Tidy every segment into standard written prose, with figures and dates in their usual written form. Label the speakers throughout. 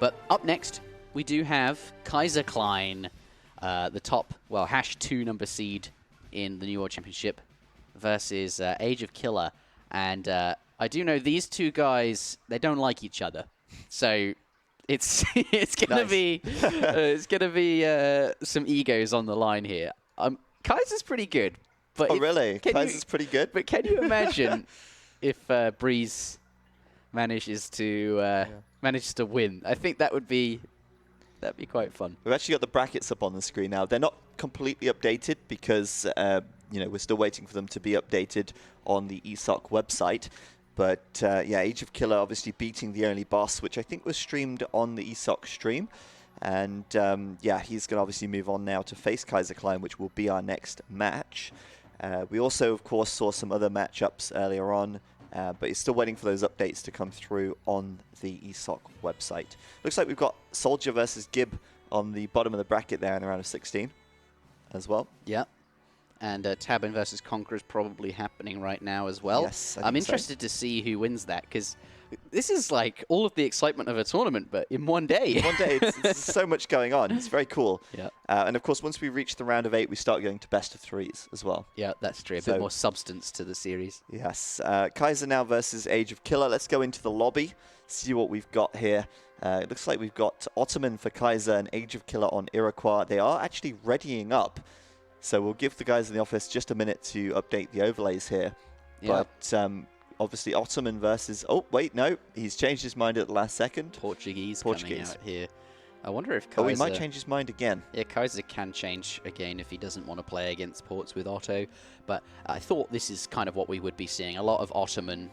Speaker 1: But up next, we do have Kaiser Klein, the top, well, #2 number seed in the New World Championship versus Age of Killer. And I do know these two guys, they don't like each other. So it's gonna be some egos on the line here. Kaiser's pretty good. But
Speaker 2: really? Kaiser's pretty good?
Speaker 1: But can you imagine if Breeze manages to win? I think that'd be quite fun.
Speaker 2: We've actually got the brackets up on the screen now. They're not completely updated because we're still waiting for them to be updated on the ESOC website. But Age of Killer obviously beating the only boss, which I think was streamed on the ESOC stream. And he's going to obviously move on now to face Kaiser Klein, which will be our next match. We also, of course, saw some other matchups earlier on, but he's still waiting for those updates to come through on the ESOC website. Looks like we've got Soldier versus Gib on the bottom of the bracket there in the round of 16 as well.
Speaker 1: Yeah. And Tabin versus Conqueror is probably happening right now as well.
Speaker 2: Yes,
Speaker 1: I'm interested to see who wins that, because this is like all of the excitement of a tournament, but in one day.
Speaker 2: In one day, it's so much going on. It's very cool.
Speaker 1: Yeah.
Speaker 2: And of course, once we reach the round of 8, we start going to best of 3s as well.
Speaker 1: Yeah, that's true. A bit more substance to the series.
Speaker 2: Yes. Kaiser now versus Age of Killer. Let's go into the lobby, see what we've got here. It looks like we've got Ottoman for Kaiser and Age of Killer on Iroquois. They are actually readying up. So we'll give the guys in the office just a minute to update the overlays here. Yeah. But obviously Ottoman versus... Oh, wait, no. He's changed his mind at the last second.
Speaker 1: Portuguese coming out here. I wonder if Kaiser...
Speaker 2: Oh, he might change his mind again.
Speaker 1: Yeah, Kaiser can change again if he doesn't want to play against ports with Otto. But I thought this is kind of what we would be seeing. A lot of Ottoman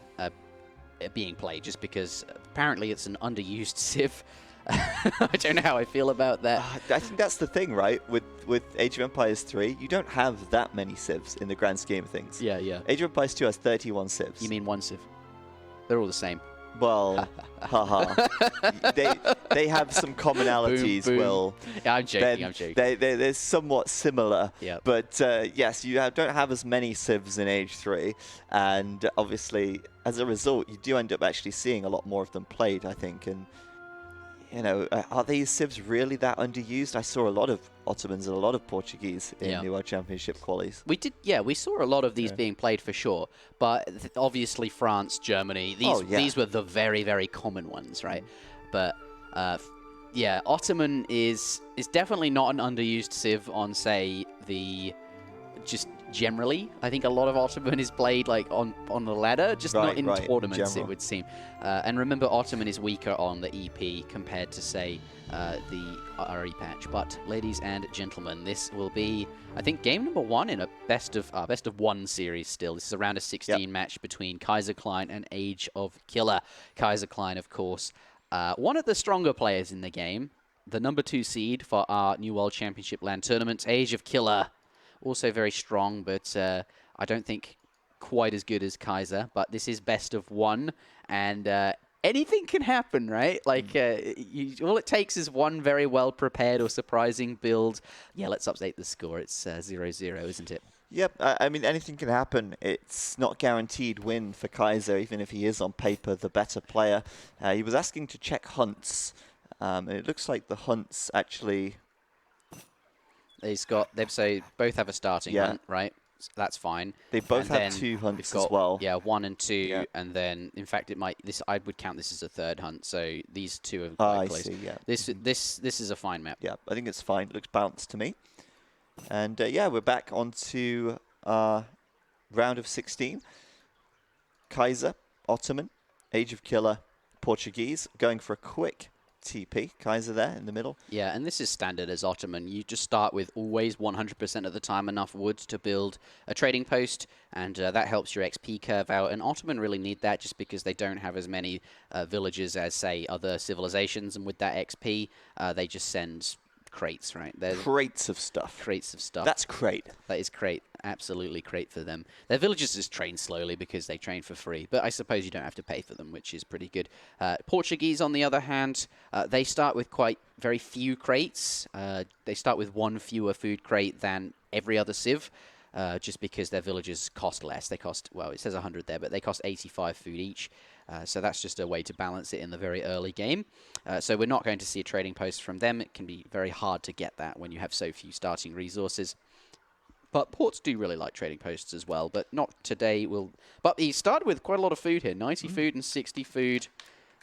Speaker 1: being played, just because apparently it's an underused civ. I don't know how I feel about that.
Speaker 2: I think that's the thing, right? With Age of Empires 3, you don't have that many civs in the grand scheme of things.
Speaker 1: Yeah, yeah.
Speaker 2: Age of Empires 2 has 31 civs.
Speaker 1: You mean one civ? They're all the same.
Speaker 2: Well, haha. They have some commonalities,
Speaker 1: boom, boom.
Speaker 2: Will.
Speaker 1: Yeah, I'm joking.
Speaker 2: They're somewhat similar.
Speaker 1: Yep.
Speaker 2: But yes, you don't have as many civs in Age 3. And obviously, as a result, you do end up actually seeing a lot more of them played, I think. And are these civs really that underused? I saw a lot of Ottomans and a lot of Portuguese in the World Championship qualies.
Speaker 1: We saw a lot of these being played for sure, but obviously France, Germany, these were the very, very common ones, right? But Ottoman is definitely not an underused civ on, say, just generally. I think a lot of Ottoman is played like on the ladder, just not in tournaments, it would seem. And remember, Ottoman is weaker on the EP compared to, say, the RE patch. But ladies and gentlemen, this will be, I think, game number 1 in a best of 1 series still. This is a round of 16 match between Kaiser Klein and Age of Killer. Kaiser Klein, of course, one of the stronger players in the game, the number 2 seed for our New World Championship LAN tournaments. Age of Killer, also very strong, but I don't think quite as good as Kaiser. But this is best of 1, and anything can happen, right? Like, all it takes is one very well-prepared or surprising build. Yeah, let's update the score. It's 0-0, isn't it?
Speaker 2: Yep, I mean, anything can happen. It's not guaranteed win for Kaiser, even if he is on paper the better player. He was asking to check hunts, and it looks like the hunts actually...
Speaker 1: They've say both have a starting hunt, right? So that's fine.
Speaker 2: They both have 2 hunts as well.
Speaker 1: Yeah, 1 and 2, and then in fact I would count this as a 3rd hunt. So these 2 are quite close.
Speaker 2: I see, yeah.
Speaker 1: This is a fine map.
Speaker 2: Yeah, I think it's fine. It looks balanced to me. And we're back onto our round of 16. Kaiser, Ottoman, Age of Killer, Portuguese, going for a quick TP. Kaiser there in the middle.
Speaker 1: Yeah, and this is standard as Ottoman. You just start with always 100% of the time enough wood to build a trading post, and that helps your XP curve out. And Ottoman really need that just because they don't have as many villages as, say, other civilizations. And with that XP, they just send crates, right?
Speaker 2: Crates of stuff.
Speaker 1: Crates of stuff.
Speaker 2: That's crate.
Speaker 1: That is crate. Absolutely crate for them. Their villages just train slowly because they train for free, but I suppose you don't have to pay for them, which is pretty good. Portuguese, on the other hand, they start with very few crates. They start with 1 fewer food crate than every other civ, just because their villages cost less. They cost, well, it says 100 there, but they cost 85 food each. So that's just a way to balance it in the very early game. So we're not going to see a trading post from them. It can be very hard to get that when you have so few starting resources. But ports do really like trading posts as well, but not today. But he started with quite a lot of food here, 90 food and 60 food.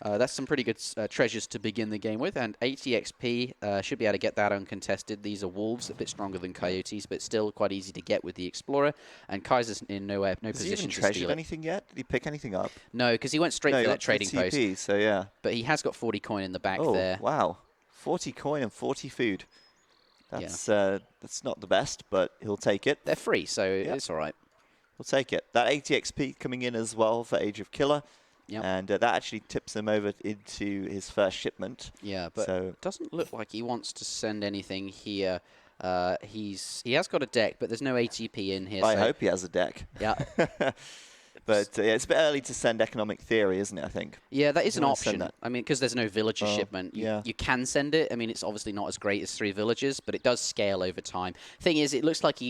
Speaker 1: That's some pretty good treasures to begin the game with, and 80 XP, should be able to get that uncontested. These are wolves, a bit stronger than coyotes, but still quite easy to get with the explorer. And Kaiser's in no position to steal it. Has he even
Speaker 2: treasured anything yet? Did he pick anything up?
Speaker 1: No, because he went straight for that trading post.
Speaker 2: So yeah.
Speaker 1: But he has got 40 coin in the back there.
Speaker 2: Wow, 40 coin and 40 food. That's not the best, but he'll take it.
Speaker 1: They're free, so it's all right.
Speaker 2: We'll take it. That 80 XP coming in as well for Age of Killer. Yep. And that actually tips him over into his first shipment.
Speaker 1: Yeah, but it doesn't look like he wants to send anything here. He has got a deck, but there's no ATP in here.
Speaker 2: I hope he has a deck.
Speaker 1: Yeah.
Speaker 2: But it's a bit early to send Economic Theory, isn't it, I think?
Speaker 1: Yeah, that is an option. I mean, because there's no villager shipment, you can send it. I mean, it's obviously not as great as 3 villagers, but it does scale over time. Thing is, it looks like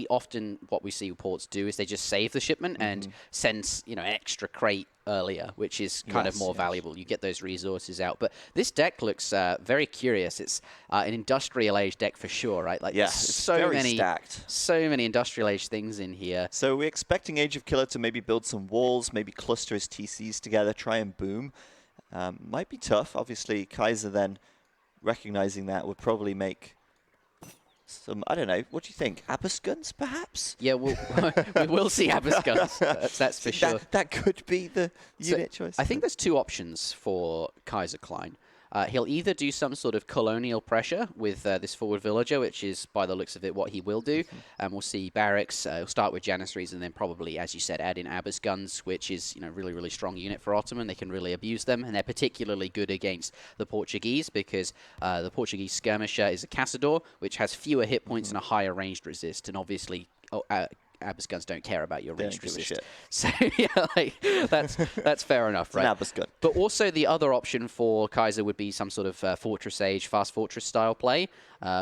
Speaker 1: what we see ports do is they just save the shipment and send, an extra crate earlier, which is kind of more valuable. You get those resources out. But this deck looks very curious. It's an industrial age deck for sure, right? Like,
Speaker 2: it's very stacked.
Speaker 1: So many industrial age things in here.
Speaker 2: So we're expecting Age of Killer to maybe build some walls, maybe cluster his TCs together, try and boom. Might be tough. Obviously, Kaiser then recognizing that would probably make some, I don't know, what do you think? Abyss guns, perhaps?
Speaker 1: Yeah, we will see Abyss guns. That's for sure.
Speaker 2: That could be the unit choice.
Speaker 1: I think there's 2 options for Kaiser Klein. He'll either do some sort of colonial pressure with this forward villager, which is, by the looks of it, what he will do. And we'll see barracks. He'll start with Janissaries and then probably, as you said, add in Abyss guns, which is really, really strong unit for Ottoman. They can really abuse them, and they're particularly good against the Portuguese because the Portuguese skirmisher is a Caçador, which has fewer hit points and a higher ranged resist. And obviously, Abyss guns don't care about your ranged resist. So that's fair enough, right?
Speaker 2: An Abyss gun.
Speaker 1: But also the other option for Kaiser would be some sort of Fortress Age, Fast Fortress style play,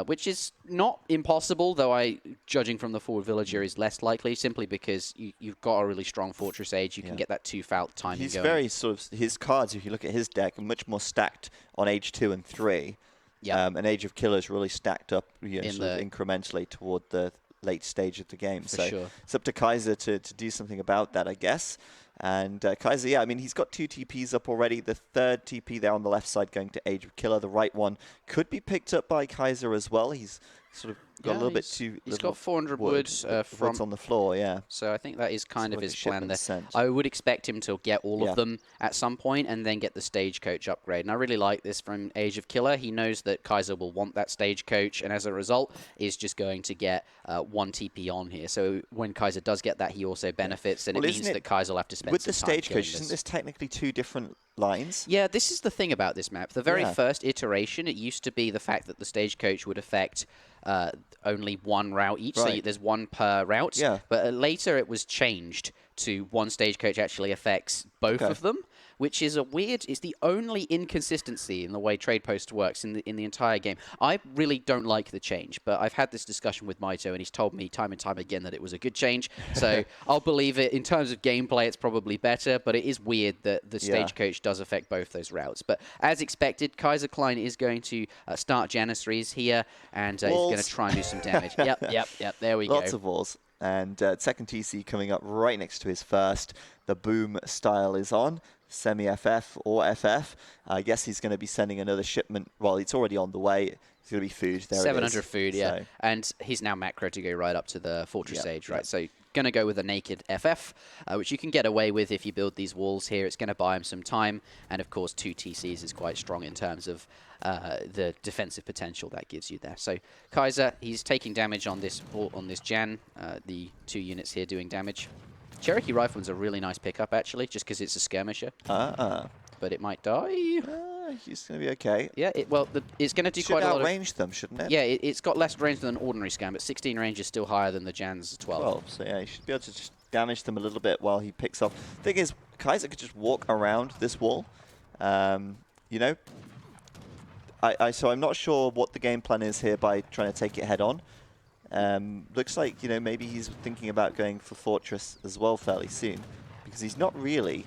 Speaker 1: which is not impossible, though judging from the forward villager, is less likely, simply because you've got a really strong Fortress Age. You can get that 2-fout timing going.
Speaker 2: He's very his cards, if you look at his deck, are much more stacked on Age 2 and 3. Yeah. And Age of Killer is really stacked up incrementally toward the late stage of the game. So it's up to Kaiser to do something about that, I guess. And Kaiser, I mean, he's got 2 TPs up already. The 3rd TP there on the left side going to Age of Killer. The right one could be picked up by Kaiser as well. He's sort of got a little bit too...
Speaker 1: He's got 400 wood
Speaker 2: from on the floor,
Speaker 1: So I think that is kind of his plan there. I would expect him to get all of them at some point and then get the stagecoach upgrade. And I really like this from Age of Killer. He knows that Kaiser will want that stagecoach, and as a result, is just going to get 1 TP on here. So when Kaiser does get that, he also benefits, and it means that Kaiser will have to spend
Speaker 2: with
Speaker 1: some
Speaker 2: the
Speaker 1: time
Speaker 2: stagecoach, isn't this technically 2 different lines?
Speaker 1: Yeah, this is the thing about this map. The very first iteration, it used to be the fact that the stagecoach would affect only 1 route each, so there's 1 per route. Yeah. But later it was changed to 1 stagecoach actually affects both of them, which is it's the only inconsistency in the way trade post works in the entire game. I really don't like the change, but I've had this discussion with Maito, and he's told me time and time again that it was a good change. So I'll believe it. In terms of gameplay, it's probably better, but it is weird that the stagecoach does affect both those routes. But as expected, Kaiser Klein is going to start Janissaries here, and he's going to try and do some damage. Yep, there we go.
Speaker 2: Lots of walls. And second TC coming up right next to his first. The boom style is on. Semi-FF or FF. I guess he's going to be sending another shipment. Well, it's already on the way. It's going to be food. There
Speaker 1: 700 food, yeah. So. And he's now macro to go right up to the Fortress Age, right? So going to go with a naked FF, which you can get away with if you build these walls here. It's going to buy him some time. And, of course, 2 TCs is quite strong in terms of the defensive potential that gives you there. So Kaiser, he's taking damage on this Jan. The 2 units here doing damage. Cherokee Rifleman's a really nice pickup, actually, just because it's a skirmisher. But it might die.
Speaker 2: He's going to be okay.
Speaker 1: Yeah, it's going to do quite a lot of...
Speaker 2: Should outrange them, shouldn't it?
Speaker 1: Yeah, it's got less range than an ordinary scan, but 16 range is still higher than the Jan's 12.
Speaker 2: So yeah, he should be able to just damage them a little bit while he picks off. Thing is, Kaiser could just walk around this wall. You know? So I'm not sure what the game plan is here by trying to take it head on. Looks like, maybe he's thinking about going for Fortress as well fairly soon, because he's not really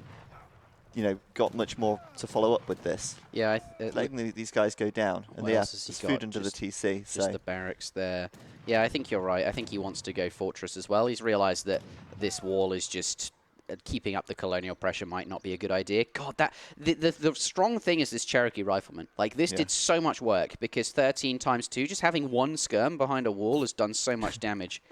Speaker 2: you know, got much more to follow up with this.
Speaker 1: Yeah,
Speaker 2: letting these guys go down, and yeah, there's food under the TC.
Speaker 1: Just the barracks there. Yeah, I think you're right. I think he wants to go fortress as well. He's realized that this wall is just keeping up the colonial pressure might not be a good idea. God, the strong thing is this Cherokee rifleman. Like, this did so much work, because 13 times 2, just having one skirm behind a wall has done so much damage.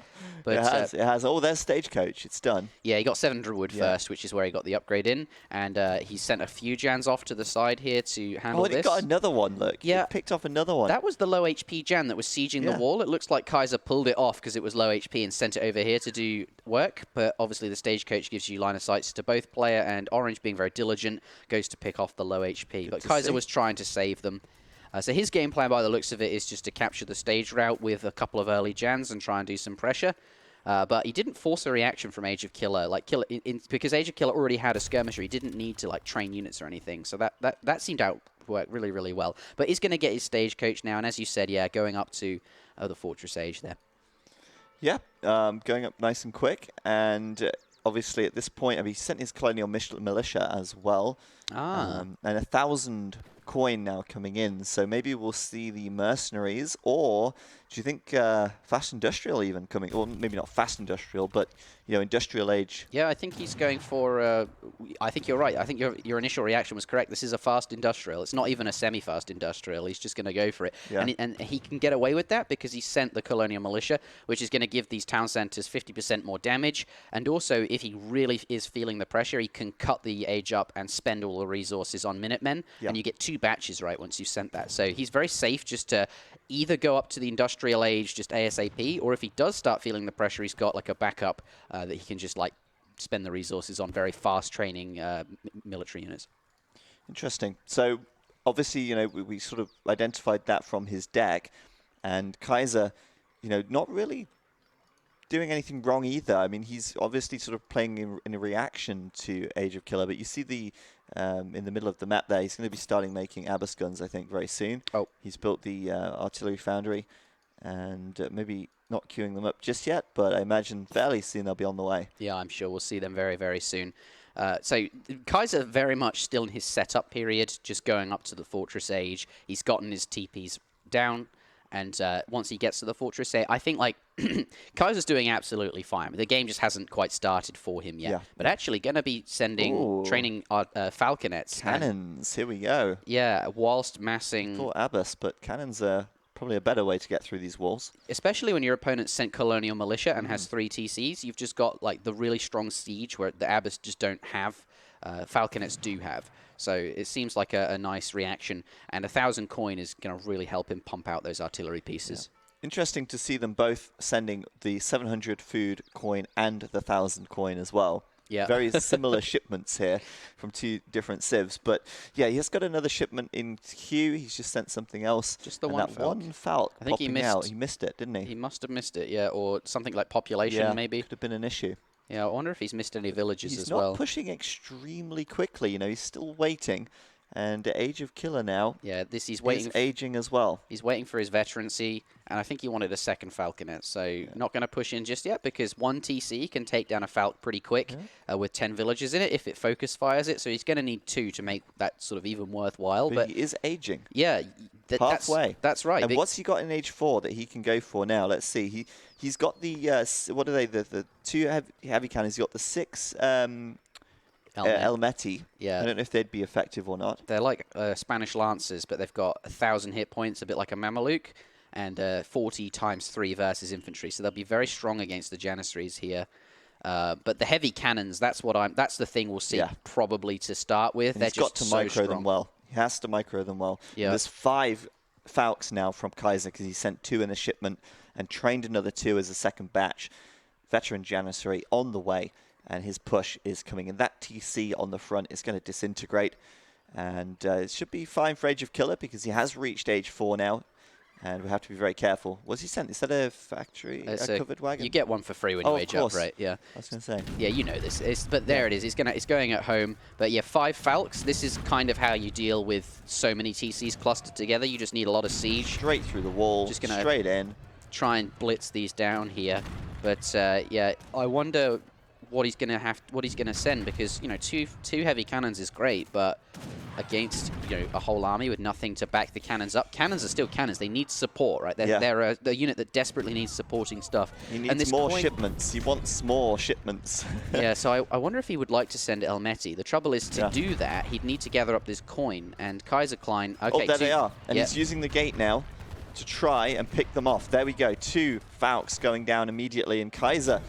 Speaker 1: But
Speaker 2: it has. Oh, there's Stagecoach. It's done.
Speaker 1: Yeah, he got 700 wood first, which is where he got the upgrade in. And he sent a few Jans off to the side here to handle this.
Speaker 2: Oh, he got another one, look. Yeah. He picked off another one.
Speaker 1: That was the low HP Jan that was sieging the wall. It looks like Kaiser pulled it off because it was low HP and sent it over here to do work. But obviously the Stagecoach gives you line of sights to both player, and Orange, being very diligent, goes to pick off the low HP. But Kaiser was trying to save them. So his game plan, by the looks of it, is just to capture the stage route with a couple of early Jans and try and do some pressure. But he didn't force a reaction from Age of Killer, like because Age of Killer already had a skirmisher. He didn't need to like train units or anything. So that seemed to work really, really well. But he's going to get his Stagecoach now, and as you said, yeah, going up to the Fortress Age there. Yeah,
Speaker 2: going up nice and quick, and obviously at this point, I mean, he sent his Colonial Militia as well, and 1,000 coin now coming in, so maybe we'll see the mercenaries, or do you think fast industrial even coming? Well, maybe not fast industrial, but you know, industrial age.
Speaker 1: Yeah, I think he's going for. I think you're right. I think your initial reaction was correct. This is a fast industrial. It's not even a semi-fast industrial. He's just going to go for it, and he can get away with that because he sent the Colonial Militia, which is going to give these town centers 50% more damage, and also if he really is feeling the pressure, he can cut the age up and spend all the resources on Minutemen, and you get 2 batches right once you've sent that. So he's very safe just to either go up to the industrial age just ASAP, or if he does start feeling the pressure, he's got like a backup that he can just like spend the resources on very fast training military units.
Speaker 2: Interesting. So obviously, you know, we sort of identified that from his deck, and Kaiser, you know, not really doing anything wrong either. I mean, he's obviously sort of playing in a reaction to Age of Killer, but you see the in the middle of the map there, he's going to be starting making Abbas guns, I think, very soon. Oh, he's built the artillery foundry, and maybe not queuing them up just yet, but I imagine fairly soon they'll be on the way.
Speaker 1: Yeah, I'm sure we'll see them very, very soon. So Kaiser very much still in his setup period, just going up to the Fortress Age. He's gotten his TPs down, and once he gets to the Fortress Age, I think like Kaiser's doing absolutely fine. The game just hasn't quite started for him yet. Yeah. But actually going to be sending, training falconets.
Speaker 2: Cannons, here we go.
Speaker 1: Yeah, whilst massing...
Speaker 2: For Abbas, but cannons are probably a better way to get through these walls.
Speaker 1: Especially when your opponent sent Colonial Militia and has 3 TCs. You've just got like the really strong siege where the Abbas just don't have. Falconets do have. So it seems like a nice reaction. And 1,000 coin is going to really help him pump out those artillery pieces.
Speaker 2: Yeah. Interesting to see them both sending the 700 food coin and the 1,000 coin as well. Yeah. Very similar shipments here from 2 different civs. But yeah, he has got another shipment in queue. He's just sent something else.
Speaker 1: Just the one Falk.
Speaker 2: One Falk I think he missed it, didn't he?
Speaker 1: He must have missed it, yeah. Or something like population, maybe.
Speaker 2: Could have been an issue.
Speaker 1: Yeah, I wonder if he's missed any villages as well.
Speaker 2: He's not pushing extremely quickly, you know, he's still waiting. And Age of Killer now.
Speaker 1: Yeah, he's waiting.
Speaker 2: He's aging as well.
Speaker 1: He's waiting for his veterancy, and I think he wanted a second Falconet. So not going to push in just yet because 1 TC can take down a Falc pretty quick with 10 villages in it if it focus fires it. So he's going to need 2 to make that sort of even worthwhile. But
Speaker 2: he is aging.
Speaker 1: Yeah,
Speaker 2: halfway.
Speaker 1: That's right.
Speaker 2: And what's he got in Age 4 that he can go for now? Let's see. He's got the what are they? The 2 heavy cannons. He's got the 6. Elmeti.
Speaker 1: Yeah.
Speaker 2: I don't know if they'd be effective or not.
Speaker 1: They're like Spanish Lancers, but they've got 1,000 hit points, a bit like a Mameluke, and 40 times 3 versus infantry. So they'll be very strong against the Janissaries here. But the heavy cannons, that's the thing we'll see probably to start with.
Speaker 2: They're just got to micro them well. He has to micro them well. Yeah. There's 5 Falks now from Kaiser because he sent 2 in a shipment and trained another 2 as a second batch. Veteran Janissary on the way. And his push is coming in. That TC on the front is going to disintegrate. And it should be fine for Age of Killer because he has reached Age 4 now. And we have to be very careful. What's he sent? Is that a factory, a covered wagon?
Speaker 1: You get one for free when you age up, right? Yeah.
Speaker 2: I was going to say.
Speaker 1: Yeah, you know this. But there it is. It's going at home. But yeah, 5 Falks. This is kind of how you deal with so many TCs clustered together. You just need a lot of siege.
Speaker 2: Straight through the wall, just gonna straight in.
Speaker 1: Try and blitz these down here. But yeah, I wonder what he's gonna send, because you know two heavy cannons is great, but against a whole army with nothing to back the cannons up. Cannons are still cannons. They need support, right? They're a unit that desperately needs supporting stuff.
Speaker 2: He needs more shipments. He wants more shipments.
Speaker 1: Yeah, so I wonder if he would like to send Elmeti. The trouble is, to do that, he'd need to gather up this coin, and Kaiser Klein... Okay,
Speaker 2: oh, there they are. And he's using the gate now to try and pick them off. There we go. 2 Falcons going down immediately, and Kaiser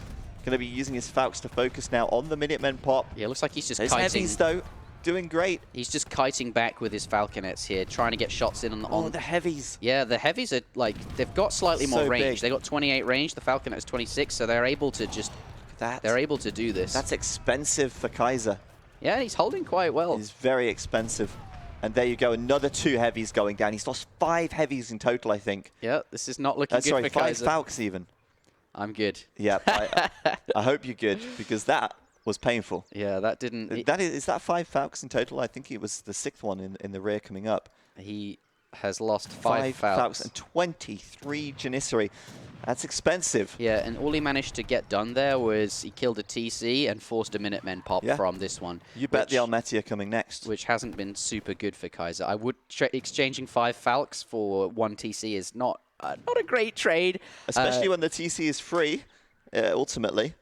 Speaker 2: going to be using his Falcons to focus now on the Minutemen pop.
Speaker 1: Yeah, looks like he's just
Speaker 2: His
Speaker 1: kiting.
Speaker 2: heavies, though, doing great.
Speaker 1: He's just kiting back with his Falconets here, trying to get shots in on...
Speaker 2: Oh, the heavies.
Speaker 1: Yeah, the heavies are, like, they've got slightly more range.
Speaker 2: Big.
Speaker 1: They got 28 range, the Falconet is 26, so they're able to just... They're able to do this.
Speaker 2: That's expensive for Kaiser.
Speaker 1: Yeah, he's holding quite well.
Speaker 2: He's very expensive. And there you go, another 2 heavies going down. He's lost 5 heavies in total, I think.
Speaker 1: Yeah, this is not looking good for Kaiser.
Speaker 2: 5 Falcons even.
Speaker 1: I'm good.
Speaker 2: Yeah, I hope you're good, because that was painful.
Speaker 1: Yeah, that didn't...
Speaker 2: Is that 5 Falcons in total? I think it was the 6th one in the rear coming up.
Speaker 1: He has lost 5 Falcons.
Speaker 2: And 23 Janissary. That's expensive.
Speaker 1: Yeah, and all he managed to get done there was he killed a TC and forced a Minutemen pop from this one.
Speaker 2: You bet the Elmeti are coming next.
Speaker 1: Which hasn't been super good for Kaiser. I would... exchanging 5 Falcons for 1 TC is not a great trade.
Speaker 2: Especially when the TC is free, ultimately.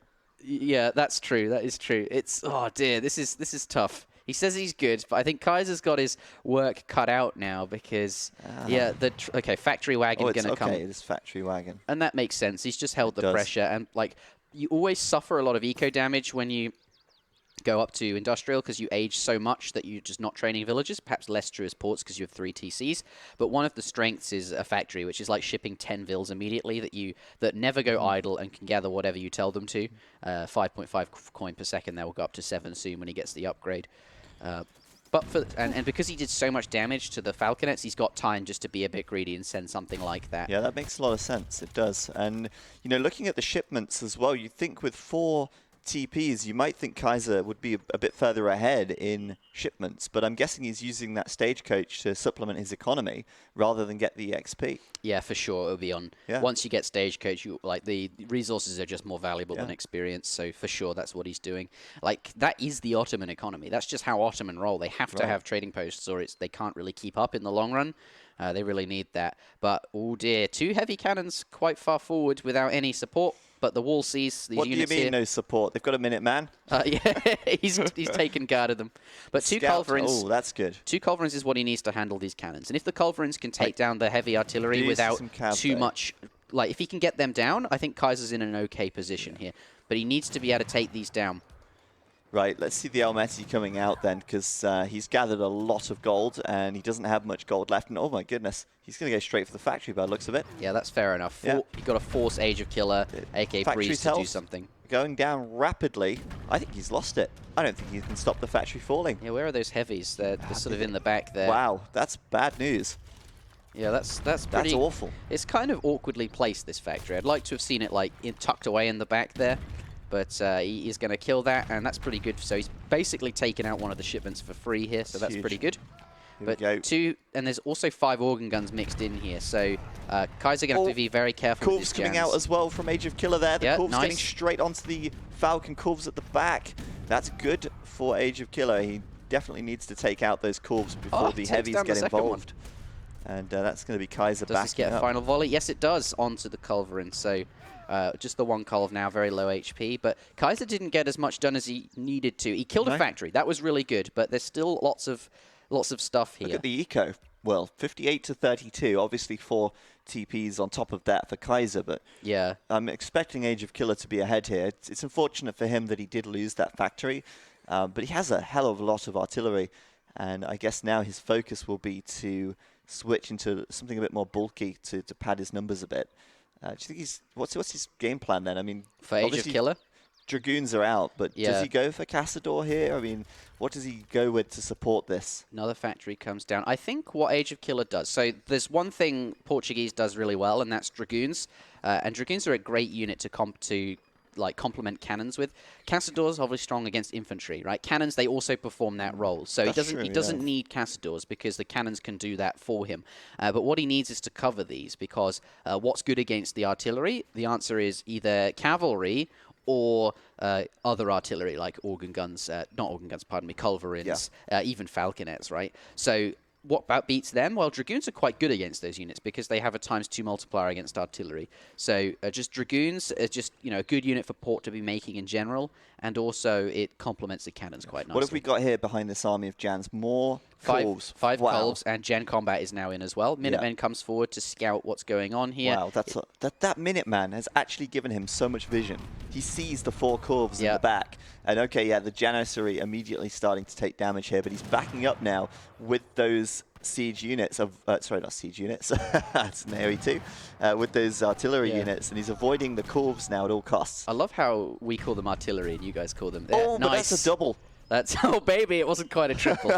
Speaker 1: Yeah, that's true. That is true. It's... Oh, dear. This is tough. He says he's good, but I think Kaiser's got his work cut out now because, factory wagon going to come.
Speaker 2: Okay, this factory wagon.
Speaker 1: And that makes sense. He's just held the pressure. And, like, you always suffer a lot of eco damage when you go up to industrial because you age so much that you're just not training villages. Perhaps less true as ports because you have 3 TCs. But one of the strengths is a factory, which is like shipping 10 vills immediately that never go idle and can gather whatever you tell them to. 5.5 coin per second. That will go up to 7 soon when he gets the upgrade. And because he did so much damage to the Falconets, he's got time just to be a bit greedy and send something like that.
Speaker 2: Yeah, that makes a lot of sense. It does. And, looking at the shipments as well, you think with 4 TPs, you might think Kaiser would be a bit further ahead in shipments, but I'm guessing he's using that stagecoach to supplement his economy rather than get the XP.
Speaker 1: Yeah, for sure. It'll be on. Yeah. Once you get stagecoach, the resources are just more valuable than experience. So for sure, that's what he's doing. Like, that is the Ottoman economy. That's just how Ottoman roll. They have to have trading posts, or they can't really keep up in the long run. They really need that. But oh dear, 2 heavy cannons quite far forward without any support. But the wall sees these units here.
Speaker 2: What do you mean no support? They've got a Minuteman.
Speaker 1: Yeah, he's taken guard of them. But 2 Culverins.
Speaker 2: Oh, that's good.
Speaker 1: 2 Culverins is what he needs to handle these cannons. And if the Culverins can take down the heavy artillery without too much... Like, if he can get them down, I think Kaiser's in an okay position here. But he needs to be able to take these down.
Speaker 2: Right, let's see the Elmeti coming out then, because he's gathered a lot of gold, and he doesn't have much gold left. And oh my goodness, he's going to go straight for the factory by the looks of it.
Speaker 1: Yeah, that's fair enough. You've got to force Age of Killer, AK Breeze, to do something.
Speaker 2: Going down rapidly. I think he's lost it. I don't think he can stop the factory falling.
Speaker 1: Yeah, where are those heavies? They're sort of in the back there.
Speaker 2: Wow, that's bad news.
Speaker 1: Yeah, that's pretty...
Speaker 2: awful.
Speaker 1: It's kind of awkwardly placed, this factory. I'd like to have seen it, like, tucked away in the back there. But he is going to kill that, and that's pretty good. So he's basically taken out one of the shipments for free here, so that's pretty good. But 2, and there's also 5 organ guns mixed in here, so Kaiser going to have to be very careful with his
Speaker 2: coming out as well from Age of Killer there. The Corv's getting
Speaker 1: nice.
Speaker 2: Straight onto the Falcon Corvs at the back. That's good for Age of Killer. He definitely needs to take out those Corvs before the heavies get involved. And that's going to be Kaiser backing up.
Speaker 1: Does this get a final volley? Yes, it does, onto the Culverin. So just the 1 Culv now, very low HP. But Kaiser didn't get as much done as he needed to. He killed a factory. That was really good, but there's still lots of stuff here.
Speaker 2: Look at the eco. Well, 58 to 32. Obviously 4 TPs on top of that for Kaiser, but
Speaker 1: yeah,
Speaker 2: I'm expecting Age of Killer to be ahead here. It's unfortunate for him that he did lose that factory, but he has a hell of a lot of artillery, and I guess now his focus will be to switch into something a bit more bulky to pad his numbers a bit. Do you think what's his game plan then? I mean,
Speaker 1: for Age of Killer?
Speaker 2: Dragoons are out, but does he go for Cassador here? I mean, what does he go with to support this?
Speaker 1: Another factory comes down. I think what Age of Killer does, so there's one thing Portuguese does really well, and that's Dragoons. And Dragoons are a great unit to complement cannons with. Cassador's obviously strong against infantry, right? Cannons, they also perform that role. So he doesn't need Cassadors because the cannons can do that for him. But what he needs is to cover these because what's good against the artillery? The answer is either cavalry or other artillery like organ guns, not organ guns, pardon me, culverins, even falconets, right? So what about beats them? Well, Dragoons are quite good against those units because they have a ×2 multiplier against artillery. So just Dragoons are just, a good unit for Port to be making in general, and also it complements the cannons quite nicely.
Speaker 2: What have we got here behind this army of Jans? More Culves.
Speaker 1: Five Culves, and Gen Combat is now in as well. Minutemen comes forward to scout what's going on here.
Speaker 2: Wow, that Minuteman has actually given him so much vision. He sees the 4 Culves in the back. And okay, the Janissary immediately starting to take damage here, but he's backing up now with those siege units of, sorry, not siege units, that's an AoE2, with those artillery units, and he's avoiding the Culves now at all costs.
Speaker 1: I love how we call them artillery and you guys call them...
Speaker 2: Oh, but that's a double.
Speaker 1: That's, oh baby, it wasn't quite a triple.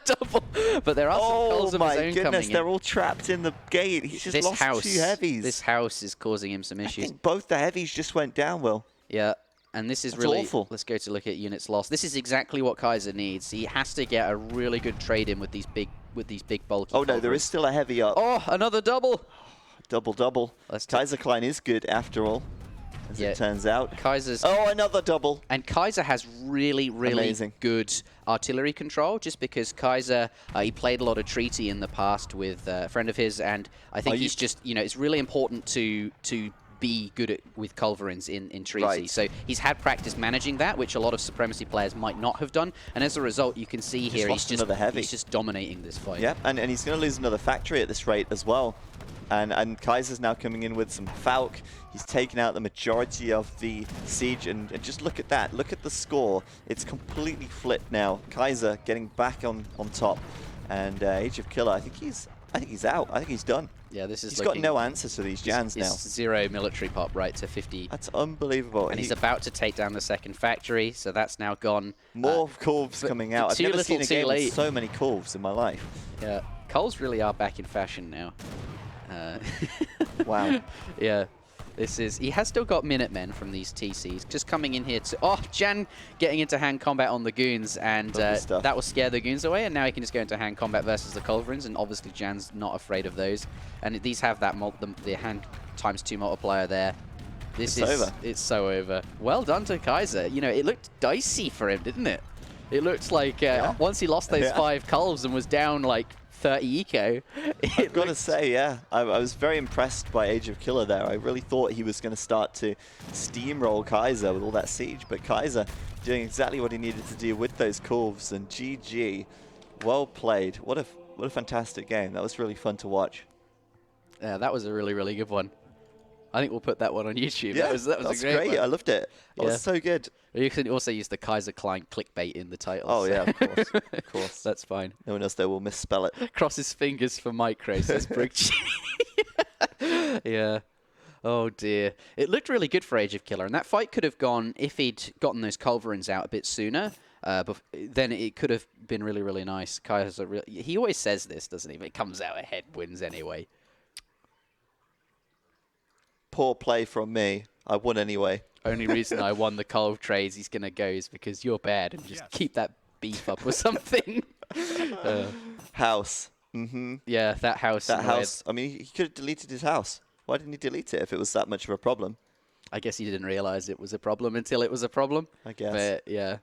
Speaker 1: Double. But there are some Culves of his own coming in.
Speaker 2: Oh my goodness, they're all trapped in the gate. He's just lost 2 heavies.
Speaker 1: This house is causing him some issues.
Speaker 2: I think both the heavies just went down, Will.
Speaker 1: Yeah. And this is
Speaker 2: That's
Speaker 1: really
Speaker 2: awful.
Speaker 1: Let's go to look at units lost. This is exactly what Kaiser needs. He has to get a really good trade in with these big bulky.
Speaker 2: Oh no, there is still a heavy up.
Speaker 1: Oh, another double.
Speaker 2: Double. Kaiser Klein is good after all, as it turns out.
Speaker 1: Kaiser's
Speaker 2: another double.
Speaker 1: And Kaiser has really
Speaker 2: Amazing.
Speaker 1: good artillery control, just because Kaiser he played a lot of treaty in the past with a friend of his, and I think he's just it's really important to be good with culverins in treaty.
Speaker 2: Right.
Speaker 1: So he's had practice managing that, which a lot of Supremacy players might not have done. And as a result, you can see here he's just dominating this fight.
Speaker 2: Yeah, and he's going to lose another factory at this rate as well. And Kaiser's now coming in with some Falk. He's taken out the majority of the siege, and just look at that. Look at the score. It's completely flipped now. Kaiser getting back on top, and Age of Killer. I think he's out. I think he's done.
Speaker 1: Yeah, this is.
Speaker 2: He's got no answers to these Jans now.
Speaker 1: 0 military pop right to 50.
Speaker 2: That's unbelievable.
Speaker 1: And he's about to take down the second factory, so that's now gone.
Speaker 2: More Culves coming out. I've never seen a game with so many Culves in my life.
Speaker 1: Yeah, Culves really are back in fashion now.
Speaker 2: Wow.
Speaker 1: Yeah. He has still got Minutemen from these TCs, just coming in here to... Oh, Jan getting into hand combat on the Goons, and that will scare the Goons away, and now he can just go into hand combat versus the Culverins, and obviously Jan's not afraid of those. And these have that the hand ×2 multiplier there. It's so over. Well done to Kaiser. It looked dicey for him, didn't it? It looked like once he lost those 5 Culves and was down like 30 eco.
Speaker 2: I've got to say, I was very impressed by Age of Killer there. I really thought he was going to start to steamroll Kaiser with all that siege, but Kaiser doing exactly what he needed to do with those Culves, and GG. Well played. What a fantastic game. That was really fun to watch.
Speaker 1: Yeah, that was a really, really good one. I think we'll put that one on YouTube.
Speaker 2: Yeah,
Speaker 1: that was a great one.
Speaker 2: I loved it. That was so good.
Speaker 1: You can also use the Kaiser Klein clickbait in the title.
Speaker 2: Oh, yeah, of course. Of course.
Speaker 1: That's fine.
Speaker 2: No one else there will misspell it.
Speaker 1: Cross his fingers for Micro, says Brigg. Yeah. Oh, dear. It looked really good for Age of Killer, and that fight could have gone, if he'd gotten those Culverins out a bit sooner, then it could have been really, really nice. Kaiser, he always says this, doesn't he? But it comes out ahead, wins anyway.
Speaker 2: Poor play from me. I won anyway.
Speaker 1: Only reason I won the Culve trades he's going to go is because you're bad, and just keep that beef up or something.
Speaker 2: House. Mm-hmm.
Speaker 1: Yeah, that house.
Speaker 2: That house. I mean, he could have deleted his house. Why didn't he delete it if it was that much of a problem?
Speaker 1: I guess he didn't realize it was a problem until it was a problem.
Speaker 2: I guess.
Speaker 1: But yeah.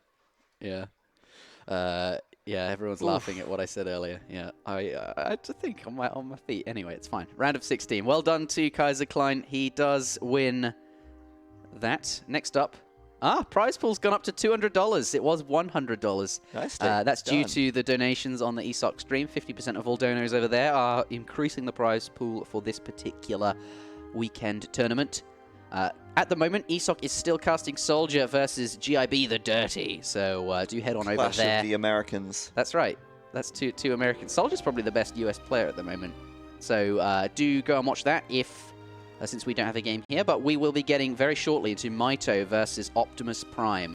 Speaker 1: Yeah, everyone's laughing at what I said earlier. Yeah, I had to think on my feet. Anyway, it's fine. Round of 16. Well done to Kaiser Klein. He does win that. Next up, prize pool's gone up to $200. It was $100.
Speaker 2: Nicely
Speaker 1: that's due to the donations on the ESOC stream. 50% of all donors over there are increasing the prize pool for this particular weekend tournament. At the moment, ESOC is still casting Soldier versus GIB the Dirty, so do head on over there.
Speaker 2: Clash of the Americans.
Speaker 1: That's right. That's two Americans. Soldier's probably the best US player at the moment. So do go and watch that since we don't have a game here, but we will be getting very shortly into Maito versus Optimus Prime.